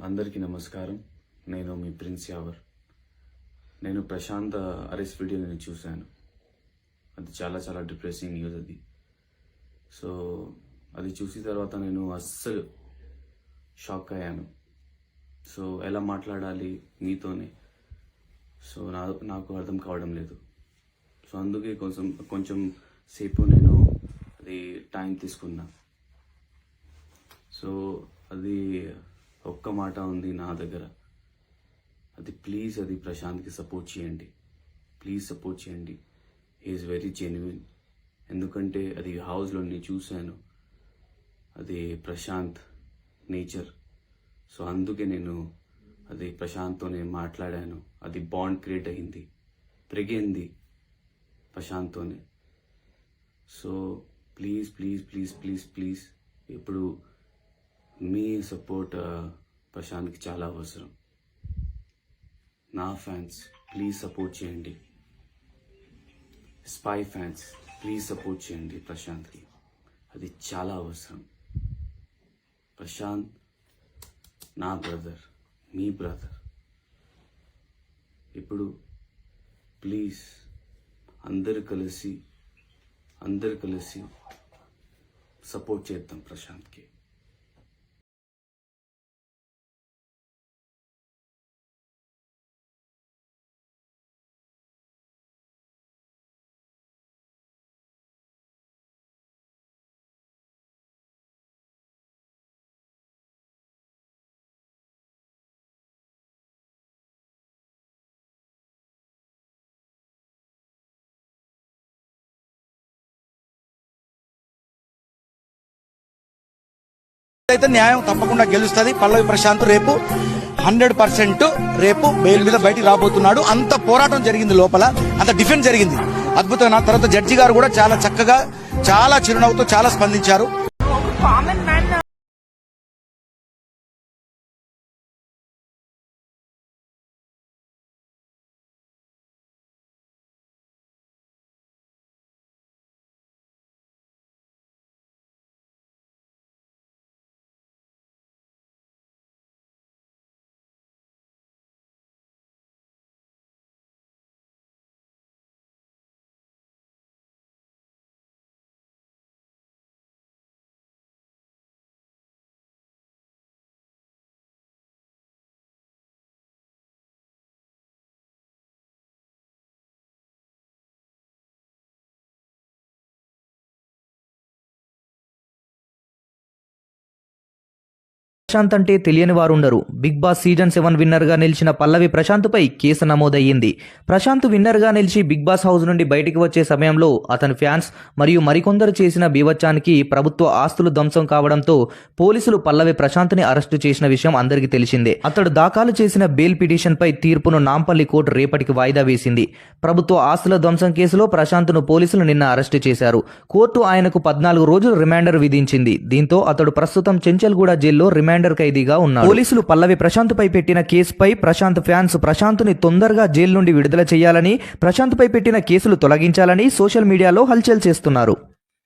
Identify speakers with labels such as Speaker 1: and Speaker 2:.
Speaker 1: అందరికీ నమస్కారం. నేను మీ ప్రిన్స్ యావర్. నేను ప్రశాంత్ అరెస్ట్ వీడియో నేను చూశాను. అది చాలా డిప్రెసింగ్ న్యూస్ అది. సో అది చూసిన తర్వాత నేను అస్సలు షాక్ అయ్యాను. సో ఎలా మాట్లాడాలి మీతోనే సో నాకు అర్థం కావడం లేదు. సో అందుకే కొంచెం సేపు నేను అది టైం తీసుకున్నా. సో అది ఒక్క మాట ఉంది నా దగ్గర, అది ప్లీజ్ అది ప్రశాంత్కి సపోర్ట్ చేయండి, ప్లీజ్ సపోర్ట్ చేయండి. He's very genuine. ఎందుకంటే అది హౌస్లో నేను చూశాను, అది ప్రశాంత్ నేచర్. సో అందుకే నేను అది ప్రశాంత్తో నేను మాట్లాడాను. అది బాండ్ క్రియేట్ అయింది, పెరిగింది ప్రశాంత్తోనే. So please please please please please ఇప్పుడు మీ సపోర్ట్ ప్రశాంత్కి చాలా అవసరం. నా ఫ్యాన్స్ ప్లీజ్ సపోర్ట్ చేయండి, స్పై ఫ్యాన్స్ ప్లీజ్ సపోర్ట్ చేయండి ప్రశాంత్కి. అది చాలా అవసరం. ప్రశాంత్ నా బ్రదర్, మీ బ్రదర్. ఇప్పుడు ప్లీజ్ అందరు కలిసి సపోర్ట్ చేద్దాం ప్రశాంత్కి.
Speaker 2: అయితే న్యాయం తప్పకుండా గెలుస్తుంది. పల్లవి ప్రశాంత్ రేపు 100% రేపు బెయిల్ మీద బయటికి రాబోతున్నాడు. అంత పోరాటం జరిగింది లోపల, అంత డిఫెన్స్ జరిగింది అద్భుతమైన. తర్వాత జడ్జి గారు కూడా చాలా చక్కగా, చాలా చిరునవ్వుతో చాలా స్పందించారు.
Speaker 3: ప్రశాంత్ అంటే తెలియని వారుండరు. బిగ్ బాస్ సీజన్ 7 విన్నర్ గా నిలిచిన పల్లవి ప్రశాంత్ పై కేసు నమోదయ్యింది. ప్రశాంత్ విన్నర్ గా నిలిచి బిగ్ బాస్ హౌస్ నుండి బయటికి వచ్చే సమయంలో అతని ఫ్యాన్స్ మరియు మరికొందరు చేసిన బీభత్సానికి ప్రభుత్వ ఆస్తులు ధ్వంసం కావడంతో పోలీసులు పల్లవి ప్రశాంత్ ని అరెస్టు చేసిన విషయం అందరికీ తెలిసిందే. అతడు దాఖలు చేసిన బెయిల్ పిటిషన్ పై తీర్పును నాంపల్లి కోర్టు రేపటికి వాయిదా వేసింది. ప్రభుత్వ ఆస్తుల ధ్వంసం కేసులో ప్రశాంత్ ను పోలీసులు నిన్న అరెస్టు చేశారు. కోర్టు ఆయనకు 14 రోజులు రిమాండర్ విధించింది. దీంతో అతడు ప్రస్తుతం చెంచల్గూడ జైల్లో రిమాండర్ ఖైదీగా ఉన్నాడు. పోలీసులు పల్లవి ప్రశాంత్ పై పెట్టిన కేసుపై ప్రశాంత్ ఫ్యాన్స్ ప్రశాంత్ ని తొందరగా జైలు నుండి విడుదల చేయాలని, ప్రశాంత్ పై పెట్టిన కేసులు తొలగించాలని సోషల్ మీడియాలో హల్చల్ చేస్తున్నారు.